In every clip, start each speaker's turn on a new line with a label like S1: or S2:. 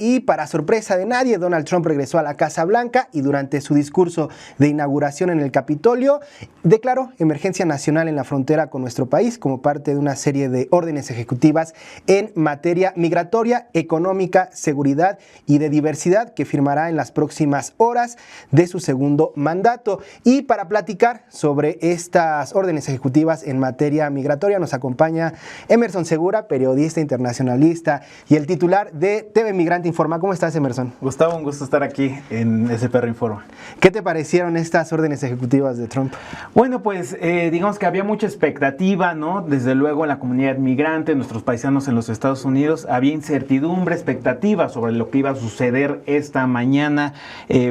S1: y para sorpresa de nadie, Donald Trump regresó a la Casa Blanca y durante su discurso de inauguración en el Capitolio declaró emergencia nacional en la frontera con nuestro país como parte de una serie de órdenes ejecutivas en materia migratoria, económica, seguridad y de diversidad que firmará en las próximas horas de su segundo mandato. Y para platicar sobre estas órdenes ejecutivas en materia migratoria nos acompaña Emerson Segura, periodista internacionalista y el titular de TV Migrante Informa. ¿Cómo estás, Emerson?
S2: Gustavo, un gusto estar aquí en SPR Informa.
S1: ¿Qué te parecieron estas órdenes ejecutivas de Trump?
S2: Bueno, pues digamos que había mucha expectativa, ¿no? Desde luego en la comunidad migrante, nuestros paisanos en los Estados Unidos, había incertidumbre, expectativa sobre lo que iba a suceder esta mañana,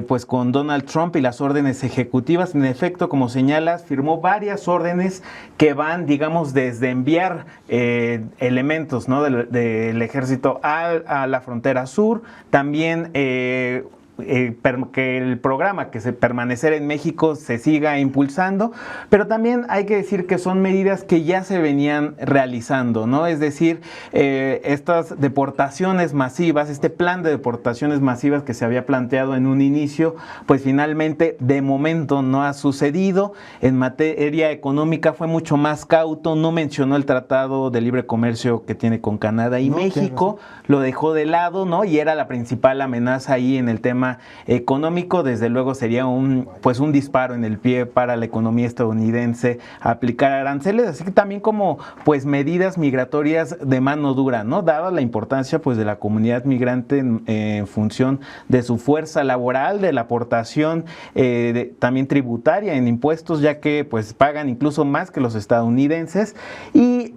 S2: pues con Donald Trump y las órdenes ejecutivas. En efecto, como señalas, firmó varias órdenes que van, digamos, desde enviar elementos, ¿no? del ejército a la frontera sur, también que el programa que se permanecer en México se siga impulsando, pero también hay que decir que son medidas que ya se venían realizando, ¿no? Es decir, estas deportaciones masivas, este plan de deportaciones masivas que se había planteado en un inicio, pues finalmente de momento no ha sucedido. En materia económica fue mucho más cauto, no mencionó el Tratado de Libre Comercio que tiene con Canadá y México, lo dejó de lado, ¿no? Y era la principal amenaza ahí en el tema económico. Desde luego sería un disparo en el pie para la economía estadounidense aplicar aranceles, así que también como pues medidas migratorias de mano dura, ¿no? Dada la importancia pues de la comunidad migrante en función de su fuerza laboral, de la aportación también tributaria en impuestos, ya que pues pagan incluso más que los estadounidenses. Y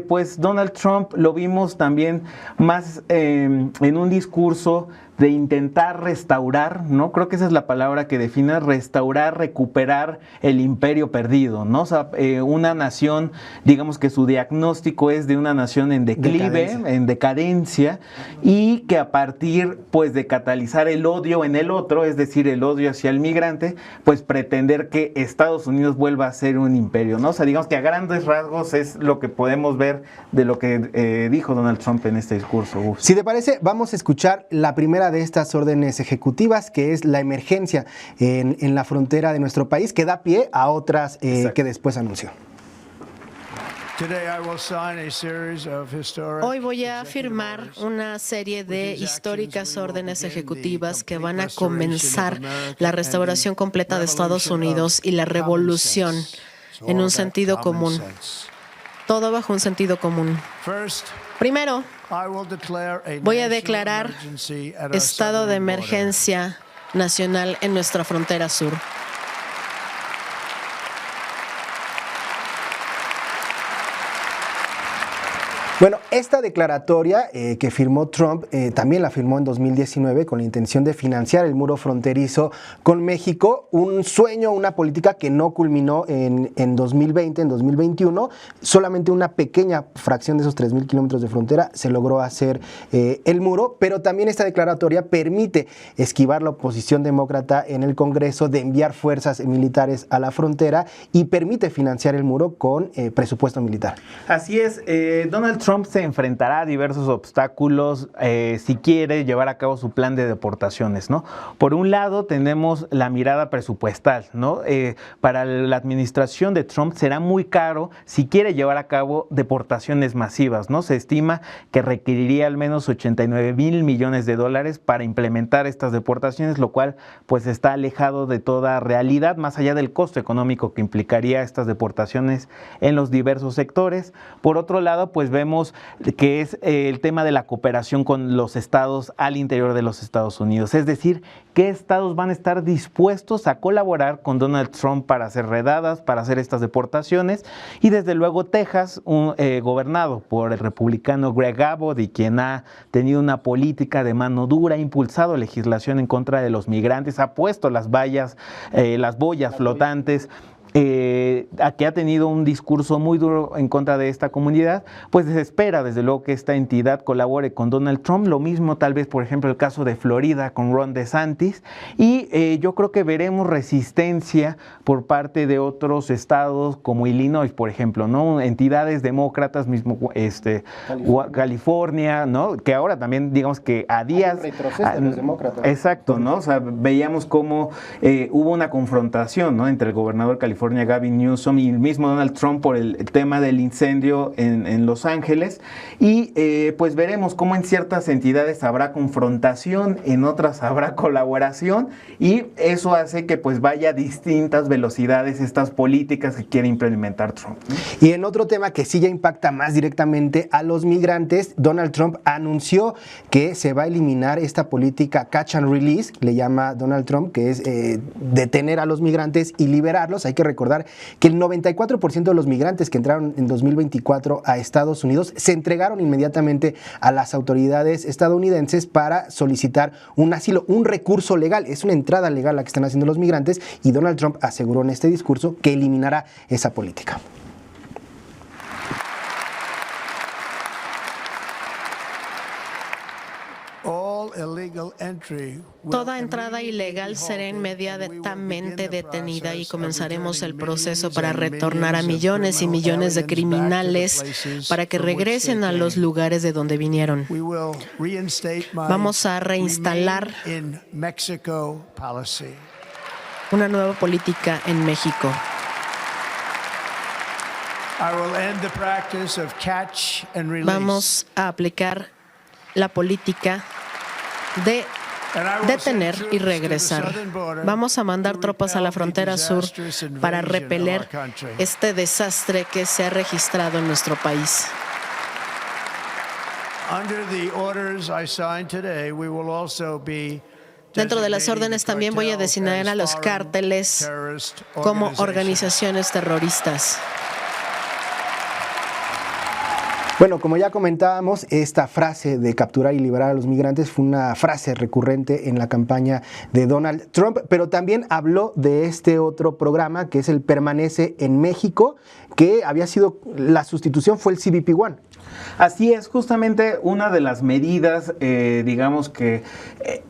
S2: pues Donald Trump lo vimos también más en un discurso de intentar restaurar, ¿no? Creo que esa es la palabra que define, restaurar, recuperar el imperio perdido, ¿no? O sea, una nación, digamos que su diagnóstico es de una nación en declive, en decadencia, y que a partir, pues, de catalizar el odio en el otro, es decir, el odio hacia el migrante, pues pretender que Estados Unidos vuelva a ser un imperio, ¿no? O sea, digamos que a grandes rasgos es lo que podemos ver de lo que dijo Donald Trump en este discurso. Uf.
S1: Si te parece, vamos a escuchar la primera de estas órdenes ejecutivas, que es la emergencia en la frontera de nuestro país, que da pie a otras que después anunció.
S3: Hoy voy a firmar una serie de históricas órdenes ejecutivas que van a comenzar la restauración completa de Estados Unidos y la revolución en un sentido común. Todo bajo un sentido común. Primero, voy a declarar estado de emergencia nacional en nuestra frontera sur.
S1: Bueno, esta declaratoria que firmó Trump también la firmó en 2019 con la intención de financiar el muro fronterizo con México, un sueño, una política que no culminó en 2020, en 2021. Solamente una pequeña fracción de esos 3,000 kilómetros de frontera se logró hacer el muro, pero también esta declaratoria permite esquivar la oposición demócrata en el Congreso de enviar fuerzas militares a la frontera y permite financiar el muro con presupuesto militar.
S2: Así es, Donald Trump se enfrentará a diversos obstáculos si quiere llevar a cabo su plan de deportaciones, ¿no? Por un lado tenemos la mirada presupuestal, ¿no? Para la administración de Trump será muy caro si quiere llevar a cabo deportaciones masivas, ¿no? Se estima que requeriría al menos 89,000 millones de dólares para implementar estas deportaciones, lo cual pues está alejado de toda realidad, más allá del costo económico que implicaría estas deportaciones en los diversos sectores. Por otro lado, pues vemos que es el tema de la cooperación con los estados al interior de los Estados Unidos. Es decir, qué estados van a estar dispuestos a colaborar con Donald Trump para hacer redadas, para hacer estas deportaciones. Y desde luego Texas, gobernado por el republicano Greg Abbott, y quien ha tenido una política de mano dura, ha impulsado legislación en contra de los migrantes, ha puesto las boyas flotantes que ha tenido un discurso muy duro en contra de esta comunidad, pues se espera desde luego que esta entidad colabore con Donald Trump. Lo mismo tal vez, por ejemplo, el caso de Florida con Ron DeSantis, y yo creo que veremos resistencia por parte de otros estados como Illinois, por ejemplo, ¿no? Entidades demócratas, mismo California, ¿no? Que ahora también digamos que a días...
S1: Hay un retroceso de los demócratas.
S2: Exacto, ¿no? O sea, veíamos cómo hubo una confrontación, ¿no? Entre el gobernador de California, Gavin Newsom, y el mismo Donald Trump por el tema del incendio en Los Ángeles, y pues veremos cómo en ciertas entidades habrá confrontación, en otras habrá colaboración, y eso hace que pues vaya a distintas velocidades estas políticas que quiere implementar Trump, ¿no?
S1: Y en otro tema que sí ya impacta más directamente a los migrantes, Donald Trump anunció que se va a eliminar esta política catch and release, le llama Donald Trump, que es detener a los migrantes y liberarlos. Hay que recordar que el 94% de los migrantes que entraron en 2024 a Estados Unidos se entregaron inmediatamente a las autoridades estadounidenses para solicitar un asilo, un recurso legal. Es una entrada legal la que están haciendo los migrantes, y Donald Trump aseguró en este discurso que eliminará esa política.
S3: Toda entrada ilegal será inmediatamente detenida y comenzaremos el proceso para retornar a millones y millones de criminales para que regresen a los lugares de donde vinieron. Vamos a reinstalar una nueva política en México. Vamos a aplicar la política de detener y regresar. Vamos a mandar tropas a la frontera sur para repeler este desastre que se ha registrado en nuestro país. Dentro de las órdenes también voy a designar a los cárteles como organizaciones terroristas.
S1: Bueno, como ya comentábamos, esta frase de capturar y liberar a los migrantes fue una frase recurrente en la campaña de Donald Trump, pero también habló de este otro programa que es el Permanece en México, que había sido, la sustitución fue el CBP One.
S2: Así es, justamente una de las medidas, digamos que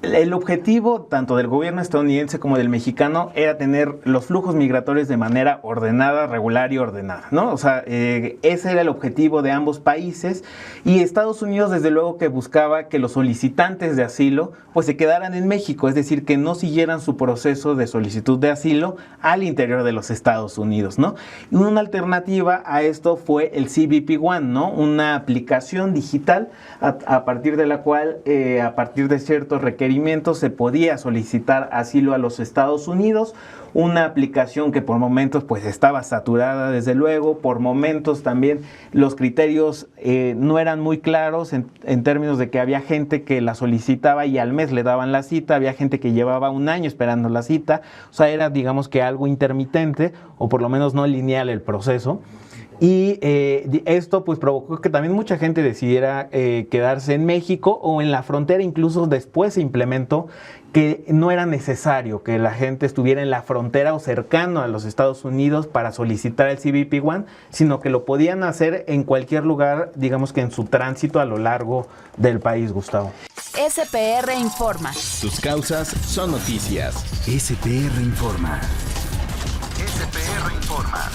S2: el objetivo tanto del gobierno estadounidense como del mexicano era tener los flujos migratorios de manera ordenada, regular y ordenada, ¿no? O sea, ese era el objetivo de ambos países, y Estados Unidos desde luego que buscaba que los solicitantes de asilo pues se quedaran en México, es decir, que no siguieran su proceso de solicitud de asilo al interior de los Estados Unidos, ¿no? Y una alternativa a esto fue el CBP One, ¿no? Una aplicación digital a partir de la cual, a partir de ciertos requerimientos, se podía solicitar asilo a los Estados Unidos. Una aplicación que por momentos pues estaba saturada, desde luego, por momentos también los criterios no eran muy claros en términos de que había gente que la solicitaba y al mes le daban la cita, había gente que llevaba un año esperando la cita, o sea, era digamos que algo intermitente o por lo menos no lineal el proceso. Y esto pues provocó que también mucha gente decidiera quedarse en México o en la frontera. Incluso después se implementó que no era necesario que la gente estuviera en la frontera o cercano a los Estados Unidos para solicitar el CBP One, sino que lo podían hacer en cualquier lugar, digamos que en su tránsito a lo largo del país, Gustavo.
S4: SPR Informa.
S5: Tus causas son noticias. SPR Informa. SPR Informa.